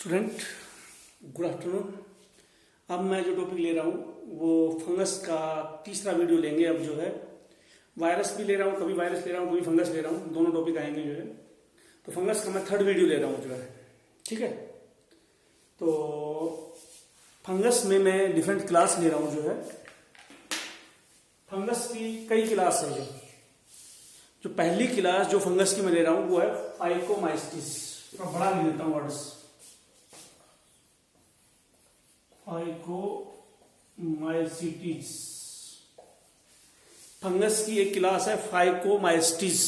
Student, good afternoon. अब मैं जो टॉपिक ले रहा हूँ वो फंगस का तीसरा वीडियो लेंगे। अब जो है वायरस भी ले रहा हूँ, कभी वायरस ले रहा हूँ, कभी फंगस ले रहा हूँ, दोनों टॉपिक आएंगे जो है। तो फंगस का मैं थर्ड वीडियो ले रहा हूँ जो है, ठीक है। तो फंगस में मैं डिफरेंट क्लास ले रहा हूँ जो है। फंगस की कई क्लास है। जो पहली क्लास जो फंगस की मैं ले रहा हूँ वो है फाइकोमाइस्टिस। थोड़ा बड़ा लिख देता हूँ वर्ड्स, फाइकोमाइसिटिस। फंगस की एक क्लास है फाइकोमाइस्टिस।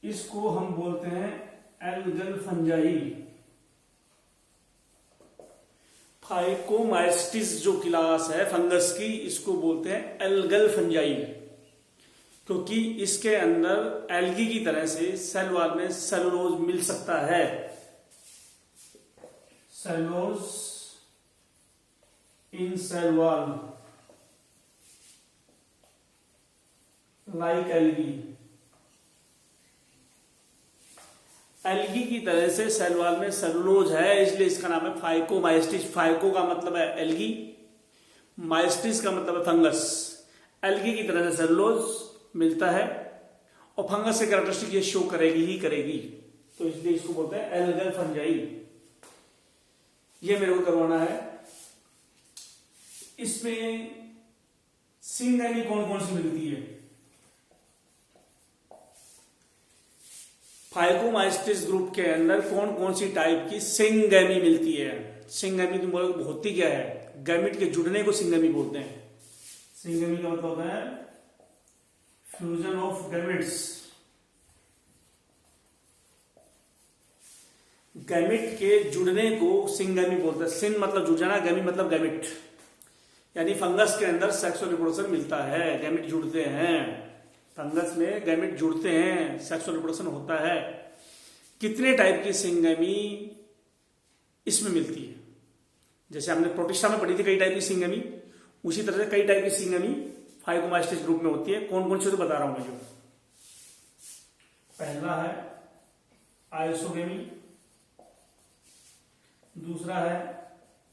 इसको हम बोलते हैं एल्गल फंजाई। फाइकोमाइस्टिस जो क्लास है फंगस की, इसको बोलते हैं एल्गल फंजाई, क्योंकि इसके अंदर एल्गी की तरह से सेल वॉल में सेलुलोज मिल सकता है। Cellulose in cell wall like algae. Algae की तरह से सेल वॉल में सेलुलोज है, इसलिए इसका नाम है फाइकोमाइस्टिस। फाइको का मतलब है एल्गी, माइस्टिस का मतलब है फंगस। एल्गी की तरह से सेलुलोज मिलता है और फंगस से कैरेक्टरिस्टिक ये शो करेगी ही करेगी, तो इसलिए इसको बोलते हैं एल्गल फंजाई। ये मेरे को करवाना है। इसमें सिंगेमी कौन कौन सी मिलती है? फाइकोमाइस्टिस ग्रुप के अंदर कौन कौन सी टाइप की सिंगेमी मिलती है? सिंगेमी तुम बोलोगे होती क्या है? गैमिट के जुड़ने को सिंगेमी बोलते हैं। सिंगेमी का मतलब होता है फ्यूजन ऑफ गैमिट्स। गैमिट के जुड़ने को सिंगेमी बोलते हैं। सिन मतलब जुड़ जाना, गैमी मतलब गैमिट। यानी फंगस के अंदर सेक्सुअल रिप्रोडक्शन मिलता है, गैमिट जुड़ते हैं। फंगस में गैमिट जुड़ते हैं, सेक्सुअल रिप्रोडक्शन होता है। कितने टाइप की सिंगेमी इसमें मिलती है? जैसे हमने प्रोटिस्टा में पढ़ी थी कई टाइप की सिंगेमी, उसी तरह से कई टाइप की सिंगेमी फाइकोमाइस्टिस ग्रुप में होती है। कौन कौन सी तो बता रहा हूं मैं। जो पहला है आइसोगेमी, दूसरा है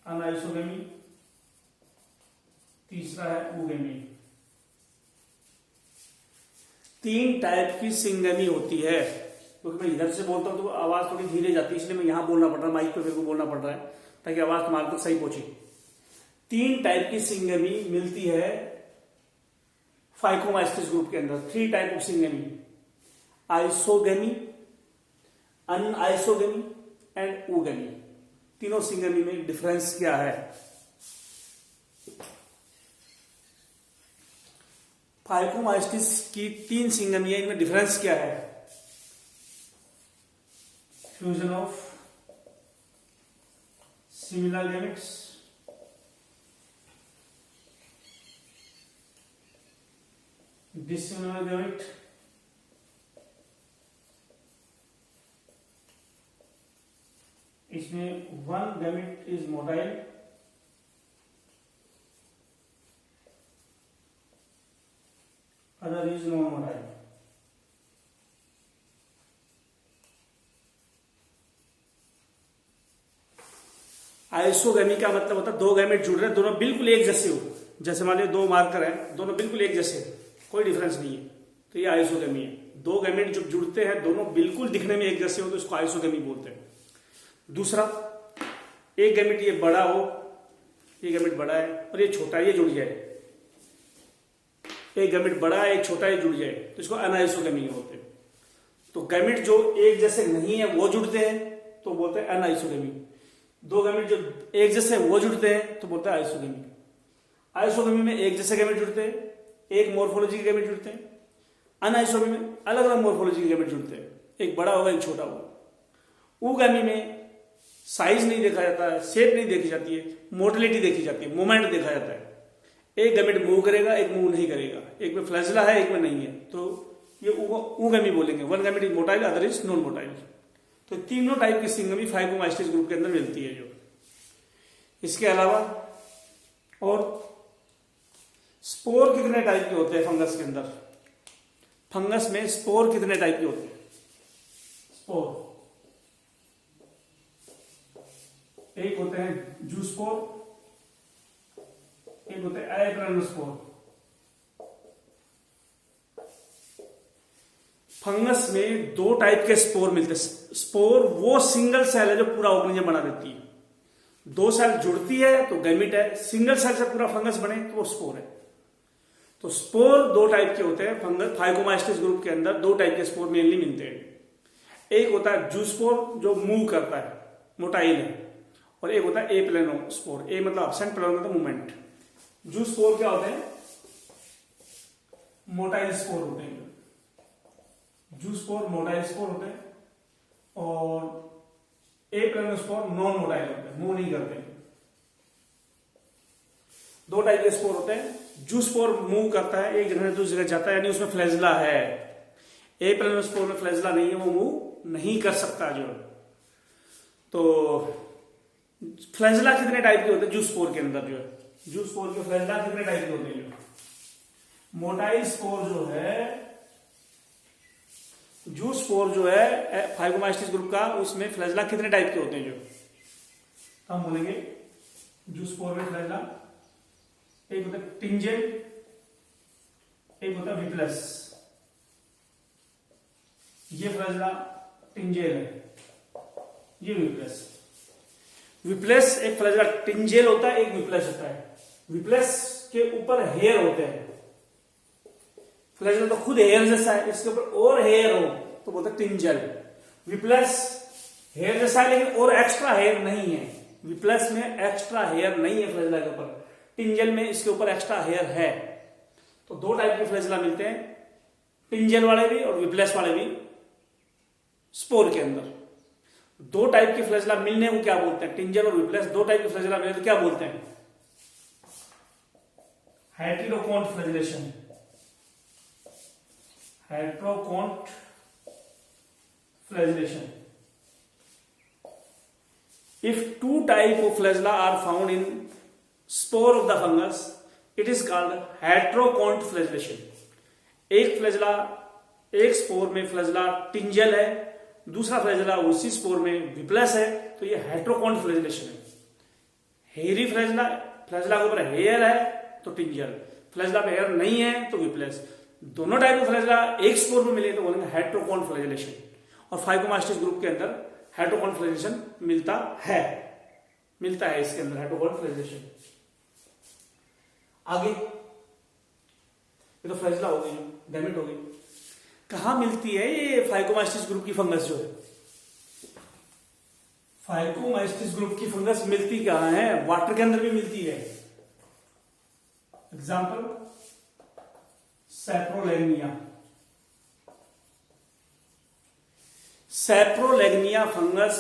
अनआइसोगेमी, तीसरा है ऊगेमी। तीन टाइप की सिंगेमी होती है। क्योंकि मैं इधर से बोलता हूं तो आवाज थोड़ी धीरे जाती है, इसलिए मैं यहां बोलना पड़ रहा है, माइक पे मेरे को बोलना पड़ रहा है ताकि आवाज तुम्हारे तक सही पहुंचे। तीन टाइप की सिंगेमी मिलती है फाइकोमाइस्टिस ग्रुप के अंदर। Three type of syngamy: isogamy, anisogamy and oogamy. तीनों सिंगेमी में डिफरेंस क्या है? फाइकोमाइस्टिस की तीन सिंगेमी है, इनमें डिफरेंस क्या है? Fusion of similar gametes, dissimilar gamete, इसमें one gamete is motile, other is non motile. Isogamy का मतलब होता है दो गैमेट जुड़ रहे हैं, दोनों बिल्कुल एक जैसे हो। जैसे मान लो दो मार्कर हैं, दोनों बिल्कुल एक जैसे, कोई डिफरेंस नहीं है, तो ये आइसोगेमी है। दो गैमेट जब जुड़ते हैं दोनों बिल्कुल दिखने में एक जैसे हो तो इसको आइसोगेमी बोलते हैं। दूसरा, एक गैमेट ये बड़ा हो, ये गैमेट बड़ा है और ये छोटा है, ये जुड़ जाए। एक गैमेट बड़ा है, एक छोटा है, जुड़ जाए, तो इसको अनआइसोगेमी बोलते हैं। तो गैमेट जो एक जैसे नहीं है वो जुड़ते हैं तो बोलते हैं अनआइसोगेमी। दो गैमेट जो एक जैसे वो जुड़ते हैं तो बोलते हैं आइसोगेमी। आइसोगेमी में एक जैसे गैमेट जुड़ते हैं, एक मोर्फोलॉजी के गैमेट जुड़ते हैं। अनआइसोगेमी में अलग अलग मोर्फोलॉजी के गैमेट जुड़ते हैं, एक बड़ा होगा एक छोटा होगा। ऊगेमी में साइज नहीं देखा जाता है, शेप नहीं देखी जाती है, मोटिलिटी देखी जाती है, मूवमेंट देखा जाता है। एक गैमेट मूव करेगा, एक मूव नहीं करेगा, एक में फ्लैजिला है, एक में नहीं है, तो ये ऊगेमी बोलेंगे। One gamete is motile, other is non motile. तो तीनों टाइप की सिंगेमी फाइकोमाइस्टिस ग्रुप के अंदर मिलती है। जो इसके अलावा और स्पोर कितने टाइप के होते हैं फंगस के अंदर? फंगस में स्पोर कितने टाइप के होते हैं? स्पोर एक होते हैं जूस्पोर, एक होते हैं एप्लानोस्पोर। फंगस में दो टाइप के स्पोर मिलते हैं। स्पोर वो सिंगल सेल है जो पूरा ऑर्गेनिज्म बना देती है। दो सेल जुड़ती है तो गैमिट है, सिंगल सेल से पूरा फंगस बने तो वो स्पोर है। तो स्पोर दो टाइप के होते हैं फंगस। फाइकोमास्टिस ग्रुप के अंदर दो टाइप के स्पोर मेनली मिलते हैं। एक होता है जूस्पोर जो मूव करता है, मोटाइल है, और एक होता है एप्लानोस्पोर। ए मतलब एब्सेंट, प्लानो मतलब मूवमेंट। जूस्पोर क्या होते हैं? मोटाइल स्पोर होते हैं। जूस्पोर मोटाइल स्पोर होते हैं और एप्लानोस्पोर नॉन मोटाइल होते हैं, मूव नहीं करते। दो टाइप के स्पोर होते हैं। जूस्पोर मूव करता है, एक जगह से दूसरी जगह जाता है, यानी उसमें फ्लैजिला है। एप्लानोस्पोर में फ्लैजिला नहीं है, वो मूव नहीं कर सकता। जो तो फ्लैजिला कितने टाइप के होते हैं जूस्पोर के अंदर? जो है जूस्पोर के फ्लैजिला कितने टाइप के होते हैं? मोटाइल स्पोर जो है, जूस्पोर जो है फाइकोमास्टिस ग्रुप का, उसमें फ्लैजिला कितने टाइप के होते हैं? जो हम बोलेंगे जूस्पोर में फ्लैजिला एक होता है टिंजेल, एक होता है विप्लस। ये फ्लैजिला टिंजेल है, ये विप्लस। विप्लस एक फ्लैजिला टिंजेल होता है, एक विप्लस होता है। विप्लस के ऊपर हेयर होते हैं। फ्लैजिला तो खुद हेयर जैसा है, इसके ऊपर और हेयर हो तो बोलते हैं टिंजेल। विप्लस हेयर जैसा है लेकिन और एक्स्ट्रा हेयर नहीं है। विप्लस में एक्स्ट्रा हेयर नहीं है फ्लैजिला के ऊपर। टिंजेल में इसके ऊपर एक्स्ट्रा हेयर है। तो दो टाइप के फ्लैजिला मिलते हैं, टिंजेल वाले भी और विप्लस वाले भी स्पोर के अंदर। दो टाइप के फ्लैजिला मिलने को क्या बोलते हैं? टिंजेल और विप्लस दो टाइप के फ्लैजिला मिलने तो क्या बोलते हैं? हेटेरोकोन्ट flagellation. हेटेरोकोन्ट flagellation. If two type of flagella are found in spore of the fungus, it is called heterocont flagellation. एक फ्लैजिला, एक स्पोर में फ्लैजिला टिंजेल है, दूसरा फ्लैजिला उसी स्पोर में विप्लस है, तो ये हेटेरोकोन्ट फ्लैजिलेशन है। हेयरी फ्लैजिला, फ्लैजिला के ऊपर हेयर है तो टिंजेल, फ्लैजिला पे हेयर नहीं है तो विप्लस। दोनों टाइप के फ्लैजिला एक स्पोर में मिले तो बोलेंगे हेटेरोकोन्ट फ्लैजिलेशन। और फाइकोमास्टिस ग्रुप के अंदर हेटेरोकोन्ट फ्लैजिलेशन मिलता है इसके अंदर हेटेरोकोन्ट फ्लैजिलेशन। आगे ये तो फ्लैजिला हो गई, गैमेट हो गई। कहां मिलती है ये फाइकोमास्टिस ग्रुप की फंगस? जो है फाइकोमास्टिस ग्रुप की फंगस मिलती कहां है? वाटर के अंदर भी मिलती है। एग्जांपल सैप्रोलैग्निया। सैप्रोलैग्निया फंगस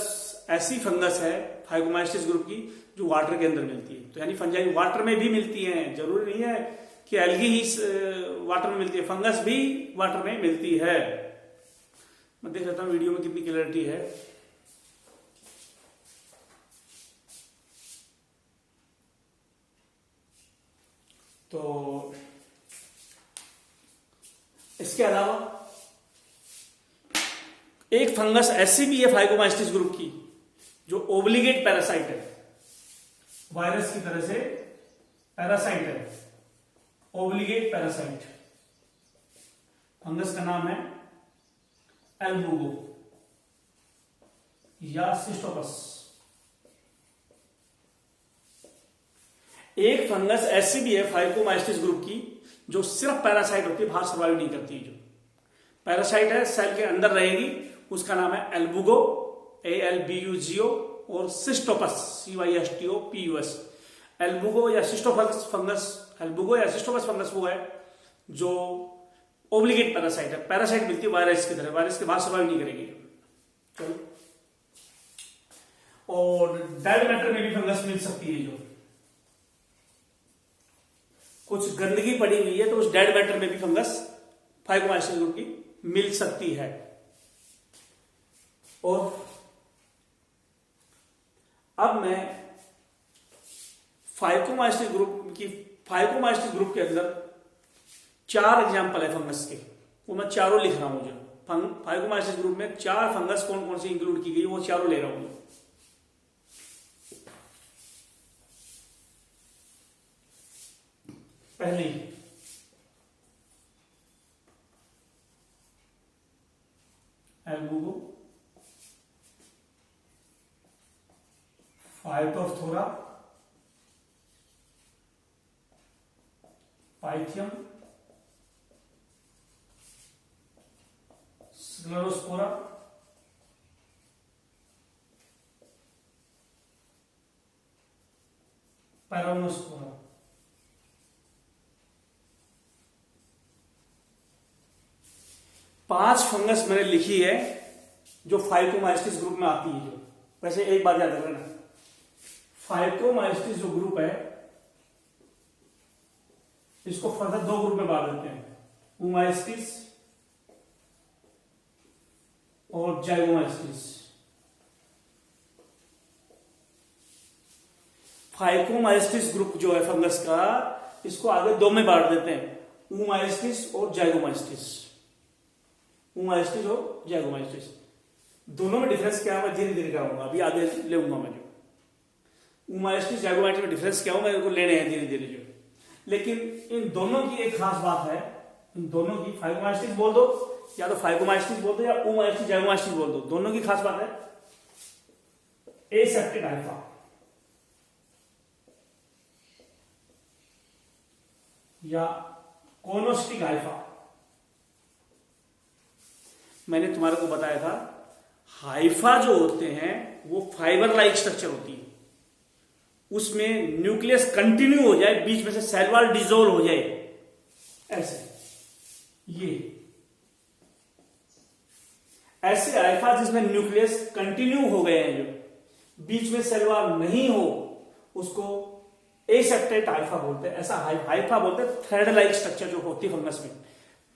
ऐसी फंगस है फाइकोमास्टिस ग्रुप की जो वाटर के अंदर मिलती है। तो यानी फंजाई वाटर में भी मिलती है, जरूरी नहीं है कि एल्गी ही वाटर में मिलती है, फंगस भी वाटर में मिलती है। मैं देख लेता हूं वीडियो में कितनी क्लियरिटी है। तो इसके अलावा एक फंगस ऐसी भी है फाइकोमास्टिस ग्रुप की जो ओब्लिगेट पैरासाइट है, वायरस की तरह से पैरासाइट है, ओब्लिगेट पैरासाइट। फंगस का नाम है एल्बुगो या सिस्टोपस। एक फंगस ऐसी भी है फाइकोमास्टिस ग्रुप की जो सिर्फ पैरासाइट होती है, बाहर सर्वाइव नहीं करती। जो पैरासाइट है सेल के अंदर रहेगी, उसका नाम है एल्बुगो, ALBUGO, और सिस्टोपस, CYSTOPUS। एल्बुगो या सिस्टोपस फंगस, एल्बुगो या सिस्टोपस फंगस वो है जो ओब्लिगेट पैरासाइट है, पैरासाइट मिलती है वायरस की तरह, वायरस के बाद सर्वाइव नहीं करेगी। चलो, और डेड मैटर में भी फंगस मिल सकती है। जो कुछ गंदगी पड़ी हुई है तो उस डेड मैटर में भी फंगस फाइकोमास्टिस ग्रुप की मिल सकती है। और अब मैं फाइकोमास्टिस ग्रुप के अंदर 4 एग्जाम्पल है फंगस के, वो मैं चारों लिख रहा हूं। जो फाइकोमास्टिस ग्रुप में 4 फंगस कौन कौन सी इंक्लूड की गई वो चारों ले रहा हूं। पहली एल्बुगो, फाइटोप्थोरा, पाइथियम, स्क्लेरोस्पोरा, पैरानोस्पोरा। पांच फंगस मैंने लिखी है जो फाइकोमाइस्टिस ग्रुप में आती है। जो वैसे एक बात याद रखना, फाइकोमाइस्टिस जो ग्रुप है इसको फर्दर दो ग्रुप में बांट देते हैं, ओमाइस्टिस और जाइगोमाइस्टिस। फाइकोमाइस्टिस ग्रुप जो है फंगस का, इसको आगे दो में बांट देते हैं, ओमाइस्टिस और जाइगोमाइस्टिस। ओमाइस्टिस और जाइगोमाइस्टिस दोनों में डिफरेंस क्या है मैं धीरे धीरे कराऊंगा, अभी आगे लेऊंगा मैं। जो ओमाइस्टिस जाइगोमाइस्टिस में डिफरेंस क्या हो मेरे को लेने हैं धीरे धीरे जो, लेकिन इन दोनों की एक खास बात है, इन दोनों की, फाइकोमाइस्टिस बोल दो या तो फाइकोमाइस्टिस बोल दो या ओमाइस्टिस जाइगोमाइस्टिस बोल दो, दोनों की खास बात है एसेप्टेड अल्फा या कोनोस्टिक अल्फा। मैंने तुम्हारे को बताया था हाइफा जो होते हैं वो फाइबर लाइक स्ट्रक्चर होती है, उसमें न्यूक्लियस कंटिन्यू हो जाए, बीच में से सेल वॉल डिसॉल्व हो जाए, ऐसे ये ऐसे अल्फा जिसमें न्यूक्लियस कंटिन्यू हो गए हैं, जो बीच में सेल वॉल नहीं हो, उसको एसेप्टेड अल्फा बोलते हैं। ऐसा हाइफा बोलते हैं थ्रेड लाइक स्ट्रक्चर जो होती है फंगस में।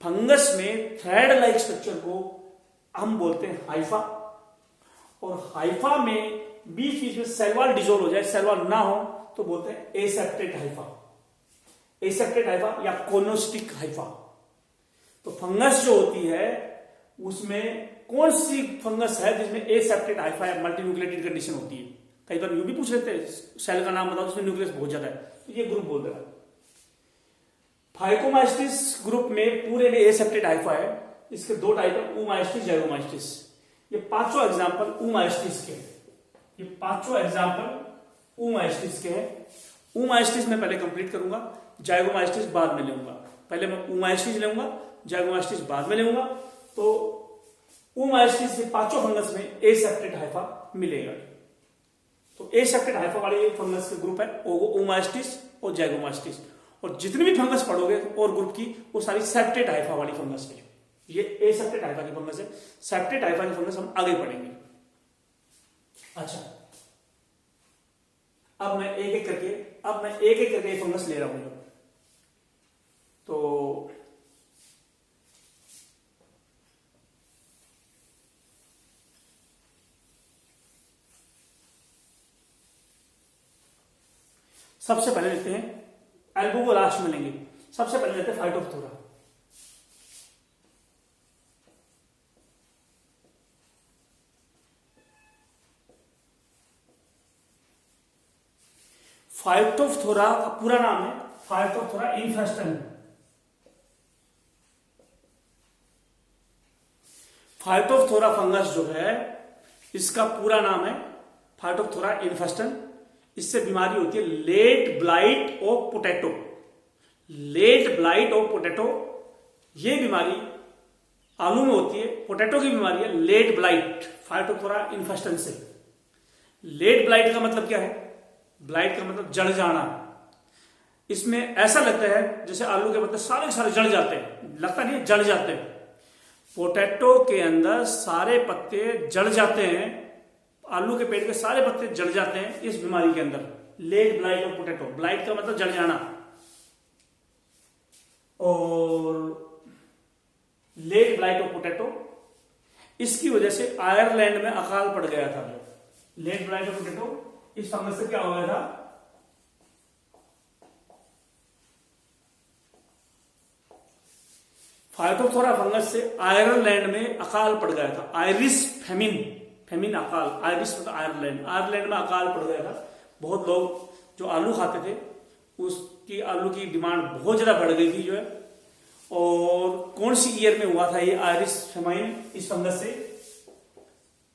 फंगस में थ्रेड लाइक स्ट्रक्चर को हम बोलते हैं हाइफा, और हाइफा में बीच बीच में सेल वॉल डिसॉल्व हो जाए, सेल वॉल ना हो, तो बोलते हैं एसेप्टेड हाइफा, एसेप्टेड हाइफा या कोनोस्टिक हाइफा। तो फंगस जो होती है उसमें कौन सी फंगस है जिसमें एसेप्टेड हाइफा या मल्टीन्यूक्लिएटेड कंडीशन होती है? कई बार यू भी पूछ लेते हैं सेल का नाम बताओ उसमें न्यूक्लियस बहुत ज्यादा है, तो ये ग्रुप बोल देना। फाइकोमाइस्टिस ग्रुप में पूरे में एसेप्टेड हाइफा है। इसके दो टाइप है, ओमाइस्टिस जाइगोमाइस्टिस। ये पांचों एग्जांपल ओमाइस्टिस के हैं, ये पांचों एग्जांपल ओमाइस्टिस के हैं। ओमाइस्टिस में पहले कंप्लीट करूंगा, जाइगोमाइस्टिस बाद में लूंगा। पहले मैं ओमाइस्टिस लूंगा, जाइगोमाइस्टिस बाद में लूंगा। तो ओमाइस्टिस से पांचों फंगस में एसेप्टेड हाइफा मिलेगा। तो एसेप्टेड हाइफा वाले फंगस के ग्रुप है ओमाइस्टिस और जाइगोमाइस्टिस, और जितनी भी फंगस पढ़ोगे और ग्रुप की वो सारी सेप्टेड हाइफा वाली फंगस है। ये एसेप्टेड हाइफा की फंगस है, सेप्टेड हाइफा की फंगस हम आगे पढ़ेंगे। अच्छा, अब मैं एक एक करके फंगस ले रहा हूं। तो सबसे पहले लेते हैं एल्बुगो, लास्ट में लेंगे। सबसे पहले लेते हैं फाइटोप्थोरा। फाइटोप्थोरा का पूरा नाम है फाइटोप्थोरा इन्फेस्टन। फाइटोप्थोरा फंगस जो है इसका पूरा नाम है फाइटोप्थोरा इन्फेस्टन। इससे बीमारी होती है late blight of potato. Late blight of potato, ये बीमारी आलू में होती है। पोटैटो की बीमारी है लेट ब्लाइट, फाइटोप्थोरा इन्फेस्टन से। लेट ब्लाइट का मतलब क्या है? ब्लाइट का मतलब जड़ जाना। इसमें ऐसा लगता है जैसे आलू के पत्ते सारे सारे जड़ जाते हैं, लगता नहीं है, जड़ जाते हैं। पोटैटो के अंदर सारे पत्ते जड़ जाते हैं, आलू के पेड़ के सारे पत्ते जड़ जाते हैं इस बीमारी के अंदर, late blight of potato. Blight का मतलब जड़ जाना, और लेट ब्लाइट ऑफ पोटैटो, इसकी वजह से आयरलैंड में अकाल पड़ गया था। जो लेट ब्लाइट ऑफ पोटैटो, इस फंगस से क्या हो गया था? फाइटोप्थोरा फंगस से आयरलैंड में अकाल पड़ गया था। आयरिश फेमिन, फेमिन अकाल, आयरिश मतलब आयरलैंड, आयरलैंड में अकाल पड़ गया था। बहुत लोग जो आलू खाते थे उसकी आलू की डिमांड बहुत ज्यादा बढ़ गई थी जो है। और कौन सी ईयर में हुआ था ये आयरिश फेमाइन इस फंगस से?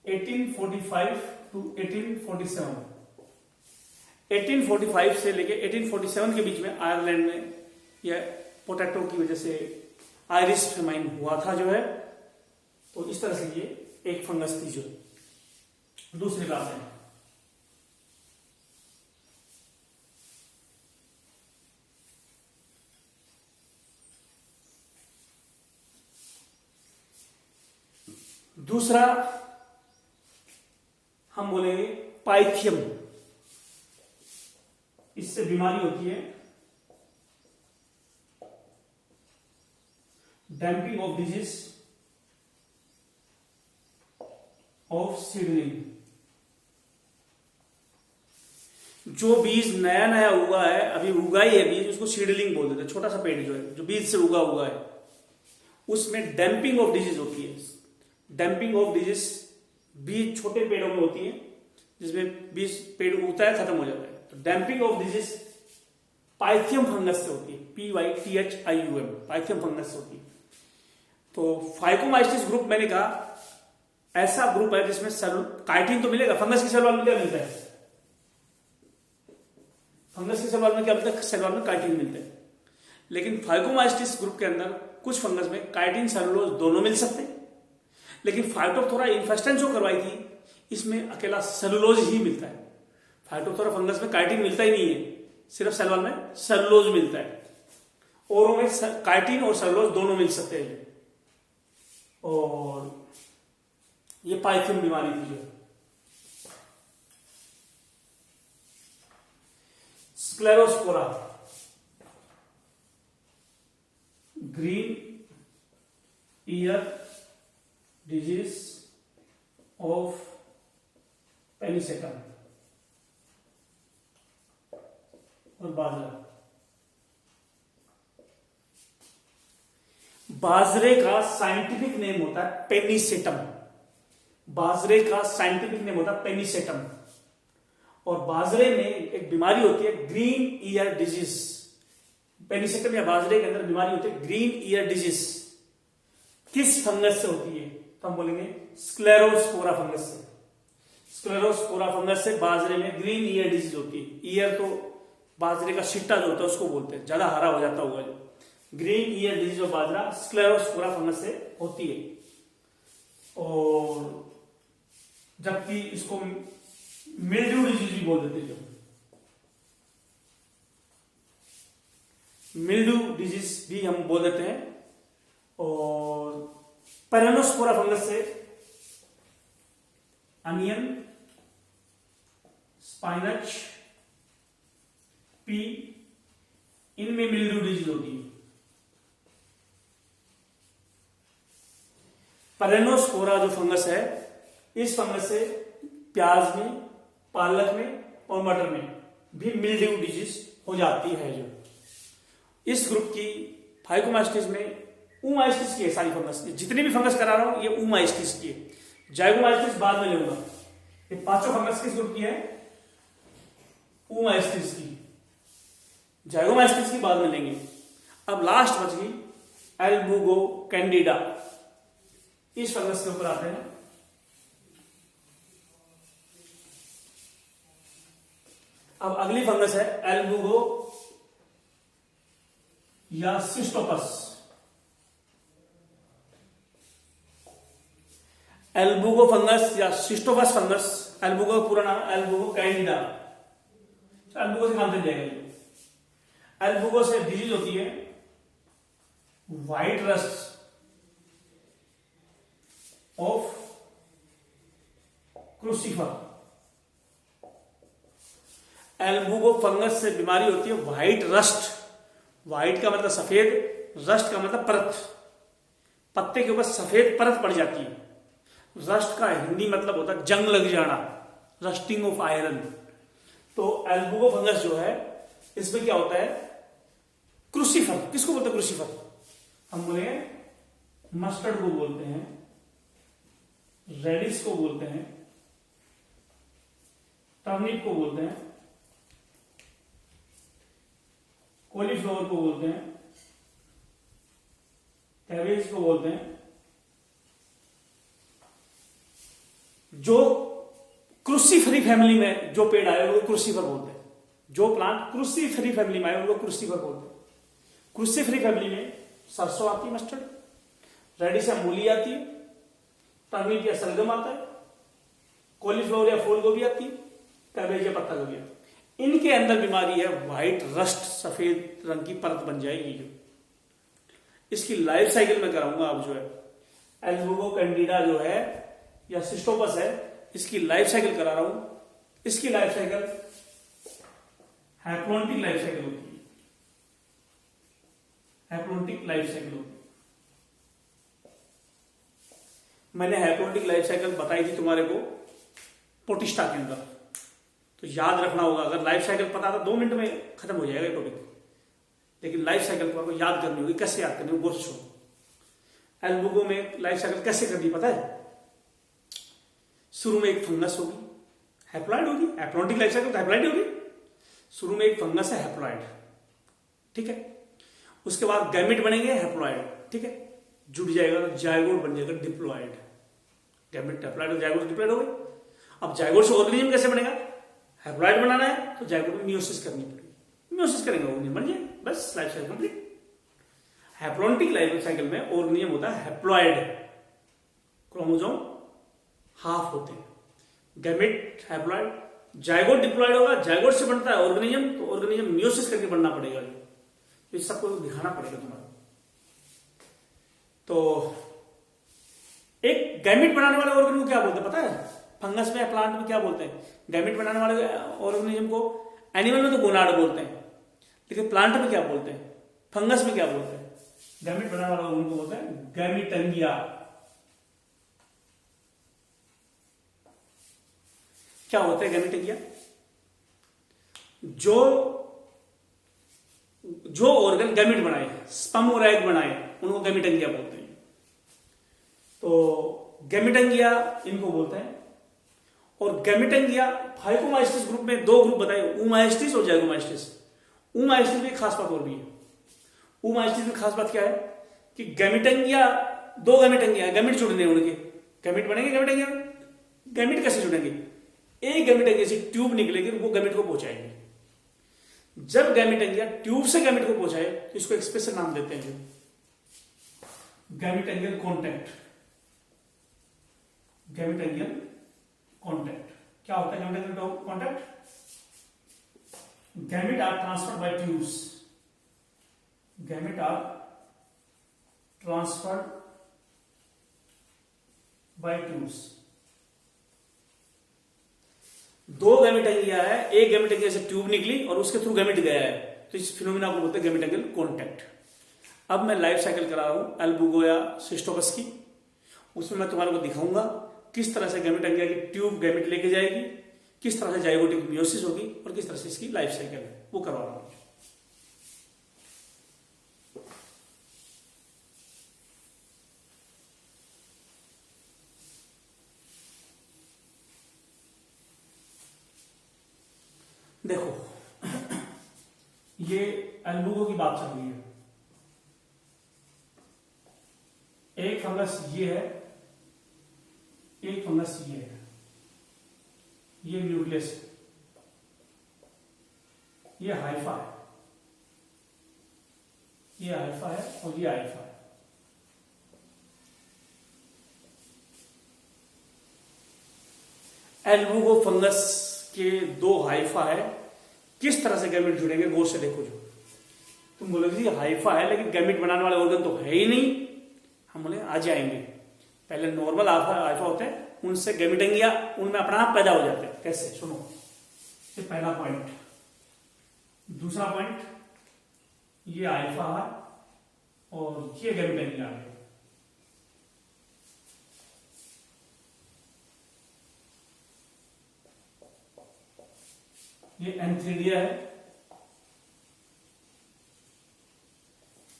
1845 टू 1847। 1845 से लेके 1847 के बीच में आयरलैंड में यह पोटैटो की वजह से आयरिश फेमाइन हुआ था जो है। तो इस तरह से ये एक फंगस थी जो। दूसरी बात है, दूसरा हम बोलेंगे पाइथियम। इससे बीमारी होती है damping off disease of seedling. जो बीज नया नया उगा है, अभी उगा ही है बीज, उसको सीडलिंग बोल देते हैं। छोटा सा पेड़ जो है, जो बीज से उगा हुआ है, उसमें डैम्पिंग ऑफ डिजीज होती है। डैम्पिंग ऑफ डिजीज बीज छोटे पेड़ों में होती है, जिसमें बीज पेड़ उगता है, खत्म हो जाता है। तो damping off disease Pythium fungus से होती है। PYTHIUM, पाइथियम फंगस से होती है। तो फाइकोमाइस्टिस ग्रुप मैंने कहा ऐसा ग्रुप है जिसमें काइटिन तो मिलेगा। फंगस की सेल वॉल में क्या मिलता है? फंगस की सेल वॉल में क्या मिलता है? सेल वॉल में काइटिन मिलता है। लेकिन फाइकोमाइस्टिस ग्रुप के अंदर कुछ फंगस में काइटिन सेलुलोज दोनों मिल सकते हैं। लेकिन फाइटोप्थोरा इन्फेस्टेंस जो करवाई थी, इसमें अकेला सेलुलोज ही मिलता है। फाइटोप्थोरा फंगस में काइटिन मिलता ही नहीं है, सिर्फ सेल वॉल में सेलुलोज मिलता है। औरों में काइटिन और सेलुलोज दोनों मिल सकते हैं। और ये पाइथियम बीमारी थी जो। Sclerospora, green ear disease of Pennisetum और बाजरा। बाजरे का साइंटिफिक नेम होता है पेनिसेटम। बाजरे का साइंटिफिक नेम होता है पेनिसेटम। और बाजरे में एक बीमारी होती है ग्रीन ईयर डिजीज। पेनिसेटम या बाजरे के अंदर बीमारी होती है ग्रीन ईयर डिजीज। किस फंगस से होती है? तो हम बोलेंगे स्क्लेरोस्पोरा फंगस से। स्क्लेरोस्पोरा फंगस से बाजरे में ग्रीन ईयर डिजीज होती है। ईयर तो बाजरे का शिट्टा जो होता है उसको बोलते हैं, ज्यादा हरा हो जाता होगा जो। ग्रीन ईयर डिजीज ऑफ बाजरा स्क्लेरोस्पोरा फंगस से होती है। और जबकि इसको मिल्ड्यू डिजीज भी बोल देते हैं। जो मिल्ड्यू डिजीज भी हम बोल देते हैं। और पेरानोस्पोरा फंगस से अनियन, स्पाइनच, पी, इनमें मिल्ड्यू डिजीज होती है। पेरानोस्पोरा जो फंगस है, इस फंगस से प्याज में, पालक में और मटर में भी मिल्ड्यू डिजीज हो जाती है। जो इस ग्रुप की फाइकोमाइस्टिस में ऊमाइस्टिस की है सारी फंगस। जितनी भी फंगस करा रहा हूं ये ऊमाइस्टिस की है। जाइगोमाइस्टिस बाद में लूंगा। ये पांचों फंगस किस ग्रुप की है? ऊमाइस्टिस की। जाइगोमाइस्टिस की बाद में लेंगे। अब लास्ट बच गई एल्बुगो कैंडिडा। इस फंगस के ऊपर आते हैं। अब अगली फंगस है एल्बुगो या सिस्टोपस। एल्बुगो फंगस या सिस्टोपस फंगस। एल्बुगो का पूरा नाम एल्बुगो कैंडिडा। एल्बुगो से नाम से जाएगा। एल्बुगो से डिजीज होती है व्हाइट रस्ट ऑफ क्रूसिफर। एल्बुगो फंगस से बीमारी होती है व्हाइट रस्ट। व्हाइट का मतलब सफेद, रस्ट का मतलब परत। पत्ते के ऊपर सफेद परत पड़ जाती है। रस्ट का हिंदी मतलब होता है जंग लग जाना, रस्टिंग ऑफ आयरन। तो एल्बुगो फंगस जो है, इसमें क्या होता है? क्रूसिफर। किसको बोलते हैं क्रूसिफर? हम बोले मस्टर्ड को बोलते हैं, रेडिश को बोलते हैं, टर्निप को बोलते हैं, कॉलीफ्लावर को बोलते हैं, कैबेज को बोलते हैं, जो क्रूसीफेरी फैमिली में जो पेड़ आए उनको क्रूसीफर बोलते हैं। जो प्लांट क्रूसीफेरी फैमिली में आए उनको क्रूसीफर बोलते हैं। क्रूसीफेरी फैमिली में सरसों आती है, मस्टर्ड, रेडिश या मूली आती है, टर्निप या सलगम आता है, कॉलीफ्लावर या फूल गोभी आती है, कैबेज या पत्ता गोभी आती है। इनके अंदर बीमारी है व्हाइट रस्ट, सफेद रंग की परत बन जाएगी। जो इसकी लाइफ साइकिल में कराऊंगा आप जो है एल्बुगो कैंडिडा जो है या सिस्टोपस है, इसकी लाइफ साइकिल करा रहा हूं। इसकी life cycle haplontic life cycle होती है, हैप्लॉन्टिक लाइफ साइकिल होती है। मैंने हैप्लॉन्टिक लाइफ साइकिल बताई थी तुम्हारे को पोटिस्टा के अंदर, तो याद रखना होगा। अगर लाइफ साइकिल पता था 2 मिनट में खत्म हो जाएगा टॉपिक, लेकिन लाइफ साइकिल को आपको याद करनी होगी। कैसे याद करनी होगी वो सुनो। एल्बुगो में लाइफ साइकिल कैसे करनी पता है? शुरू में एक फंगस होगी, हैप्लॉइड होगी। हैप्लॉन्टिक लाइफ साइकिल तो हैप्लॉइड होगी। शुरू में एक फंगस है हैप्लॉइड, ठीक है। उसके बाद गैमेट बनेंगे हैप्लॉइड, ठीक है। जुड़ जाएगा तो जायगोट बन जाएगा डिप्लॉइड। गैमेट हैप्लॉइड और जायगोट डिप्लॉइड हो गए। अब जायगोट से ऑर्गेनिज्म कैसे बनेगा? हैप्लॉइड बनाना है तो जायगोट में मियोसिस करनी पड़ेगी। मियोसिस करेंगे ऑर्गेनिज्म बन जाए, बस life cycle complete. Haplontic life cycle में ऑर्गेनिज्म होता है हैप्लॉइड, क्रोमोसोम हाफ होते हैं। गैमेट हैप्लॉइड, जायगोट डिप्लॉइड होगा। जायगोट से बनता है ऑर्गेनिज्म, तो ऑर्गेनिज्म मियोसिस करके बनना पड़ेगा। तो इस सबको दिखाना पड़ेगा तुम्हारा। तो एक गैमेट बनाने वाले ऑर्गेनिज्म को क्या बोलते हैं पता है? फंगस में, प्लांट में क्या बोलते हैं? गैमेट बनाने वाले ऑर्गेनिज्म को एनिमल में तो गोनाड बोलते हैं, लेकिन प्लांट में क्या बोलते हैं? फंगस में क्या बोलते हैं? गैमेट बनाने वाला ऑर्गेनिज्म को बोलते हैं गैमेटंगिया। क्या होता है गैमेटंगिया? जो ऑर्गन गैमेट बनाए, स्पर्म और एग बनाए, उनको गैमेटंगिया बोलते हैं। तो गैमेटंगिया इनको बोलते हैं। और गैमेटंगिया फाइकोमाइस्टिस ग्रुप में 2 ग्रुप बताए, ऊमाइस्टिस और जाइगोमाइस्टिस। ऊमाइस्टिस में खास बात और भी है। ऊमाइस्टिस में खास बात क्या है कि गैमेटंगिया, 2 गैमेटंगिया, गैमेट जुड़ने उनके, गैमेट बनेंगे गैमेटंगिया में। गैमेट कैसे जुड़ेंगे? एक गैमेटंगिया से ट्यूब निकलेगी, वो गैमेट को पहुंचाएगी। जब गैमेटंगिया ट्यूब से गैमेट को पहुंचाए तो इसको एक स्पेशल नाम देते हैं, गैमेटंगियल कॉन्टैक्ट। गैमेटंगियल कॉन्टैक्ट क्या होता है? Gametangial contact, gamete are transferred by tubes. Gamete are transferred by tubes. 2 gametangia है, एक गैमेटंगिया से ट्यूब निकली और उसके थ्रू गैमेट गया है, तो इस फिनोमिना को बोलते हैं गैमेटंगियल कॉन्टैक्ट। अब मैं लाइफ साइकिल करा रहा हूं एल्बुगो या सिस्टोपस की। उसमें मैं तुम्हारे को दिखाऊंगा किस तरह से गैमेटंगिया की ट्यूब गैमेट लेके जाएगी, किस तरह से जाइगोटिक मियोसिस होगी और किस तरह से इसकी लाइफ साइकिल है, वो करवा रहा हूं। देखो ये एल्बुगो की बात चल रही है। एक फंगस ये है, एक फंगस ये है, ये न्यूक्लियस है, ये हाइफा है, ये हाइफा है और ये हाइफा है। एल्बुगो फंगस के 2 हाइफा है। किस तरह से गैमेट जुड़ेंगे गौर से देखो। जो तुम बोलोगे हाइफा है लेकिन गैमेट बनाने वाले ऑर्गन तो है ही नहीं, हम बोले आ जाएंगे। पहले नॉर्मल हाइफा होते हैं, उनसे गैमेटंगिया उनमें अपना आप पैदा हो जाते हैं। कैसे? सुनो, ये पहला पॉइंट। दूसरा पॉइंट, ये हाइफा है और ये गैमेटंगिया है। ये एंथ्रीडिया है,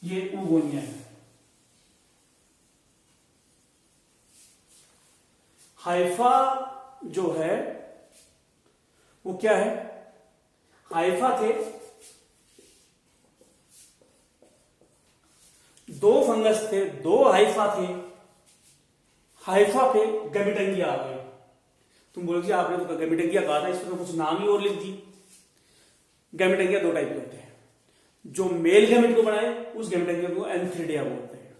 ये ऊगोनिया है। हाइफा जो है वो क्या है? हाइफा थे दो फंगस थे, दो हाइफा थे, हाइफा पे गैमेटंगिया आ गए। तुम बोलोगे आपने तो गैमेटंगिया कहा था, इसमें तो कुछ नाम ही और लिख दी। गैमेटंगिया दो टाइप के होते हैं, जो मेल गैमेट को बनाए उस गैमेटंगिया को एंथ्रिडिया बोलते हैं,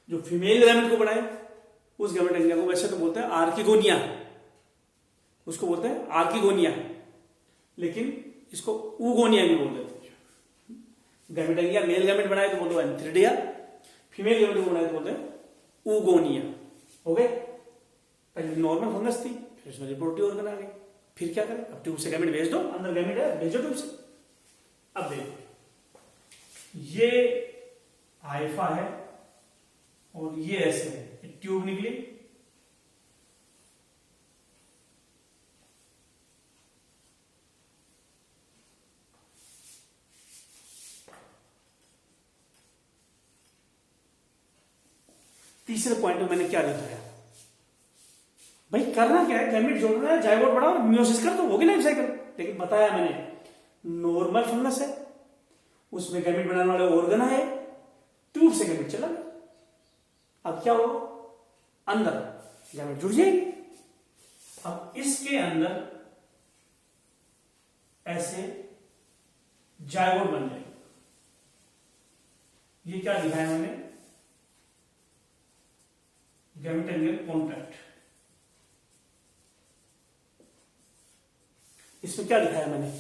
जो फीमेल गैमेट को बनाए उस गैमेटंगिया को वैसे तो बोलते हैं आर्किगोनिया, उसको बोलते हैं आर्किगोनिया, लेकिन इसको ऊगोनिया भी बोल देते हैं। गैमेटंगिया मेल गैमेट बनाए तो बोलते हैं एंथ्रिडिया, फीमेल गैमेट को बनाए तो बोलते हैं ऊगोनिया। हो गए? पहले नॉर्मल फंगस थी, फिर उसमें रिप्रोडक्टिव ऑर्गन आ गए, फिर क्या करें? अब ट्यूब से गैमेट भेज दो, अंदर गैमेट है, भेजो ट्यूब से। अब देखो, ये हाइफा है और ये ऐसे है, ट्यूब निकली, तीसरे पॉइंट में मैंने क्या दिखाया भाई, करना क्या है? गैमेट जोड़ना है, जाइगोट बढ़ाओ और मियोसिस कर दो, होगी लाइफ साइकिल। लेकिन बताया मैंने नॉर्मल फंगस है, उसमें गैमेट बनाने वाले ऑर्गन है, ट्यूब से गैमेट चला गया। अब क्या होगा? अंदर गैमेट जुड़ जाएगी। अब इसके अंदर ऐसे जाइगोट बन जाएगी। ये क्या दिखाया मैंने? गैमेटोनियल कॉन्टैक्ट। इसमें क्या दिखाया मैंने?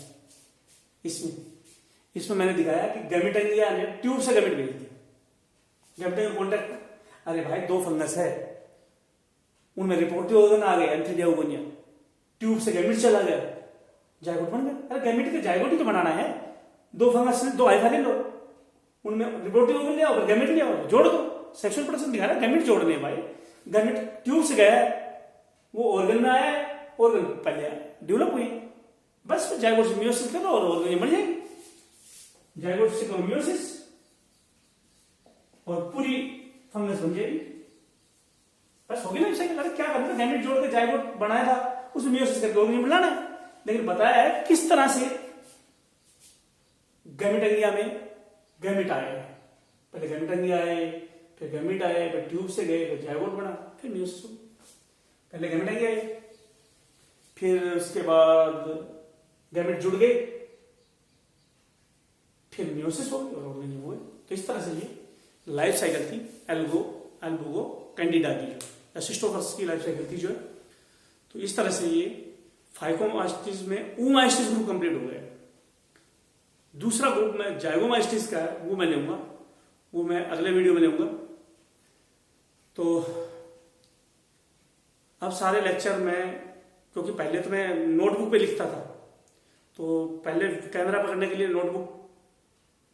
इसमें मैंने दिखाया कि गैमेटोनिया ने ट्यूब से गैमेट भेज दी। गैमेटोनियल कॉन्टैक्ट, अरे भाई दो फंगस है, उनमें रिप्रोडक्टिव ऑर्गन आ गए एंथ्रिडिया ओगोनिया, ट्यूब से गैमेट चला गया, जाइगोट बन गया। अरे गैमेट के जाइगोट ही तो बनाना है, दो फंगस ने दो हाइफा ले लो, उनमें रिप्रोडक्टिव ऑर्गन ले आओ, गैमेट ले आओ, जोड़ दो। सेक्सुअल प्रोडक्शन दिखा रहा है, गैमेट जोड़ने हैं भाई। गैमेट ट्यूब से गया, वो ऑर्गन में आया, ऑर्गन पहले डेवलप हुई, बस जाइगोट से मियोसिस करो और ऑर्गन बन जाएगी। जाइगोट से करो मियोसिस और पूरी फंगस बन जाएगी, बस होगी ना साइकिल। अरे क्या करना था? गैमेट जोड़ के जाइगोट बनाया था, उसमें मियोसिस करके ऑर्गन बनाना है। लेकिन बताया है किस तरह से गैमेटोनिया में गैमेट आए। पहले गैमेटोनिया आए, फिर गैमेट आए, फिर ट्यूब से गए, फिर जाइगोट बना, फिर मियोसिस हो। पहले गैमेटोनिया आए, फिर उसके बाद गैमेट जुड़ गए, फिर मियोसिस हो गई और ऑर्गन हुए। तो इस तरह से ये लाइफ साइकिल थी एल्बुगो कैंडिडा की, जो सिस्टोफर्स की लाइफ साइकिल थी जो है। तो इस तरह से ये फाइकोमास्टिस में ऊमास्टिस ग्रुप कंप्लीट हो गया। दूसरा ग्रुप में जाइगोमास्टिस का है, वो मैं लूंगा, वो मैं अगले वीडियो में लूंगा। तो अब सारे लेक्चर में, क्योंकि पहले तो मैं नोटबुक पे लिखता था, तो पहले कैमरा पकड़ने के लिए, नोटबुक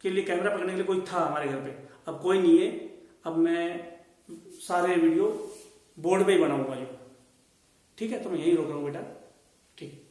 के लिए कैमरा पकड़ने के लिए कोई था हमारे घर पे, अब कोई नहीं है। अब मैं सारे वीडियो बोर्ड पे ही बनाऊंगा जो, ठीक है? तो मैं यही रोक रहा हूँ बेटा, ठीक।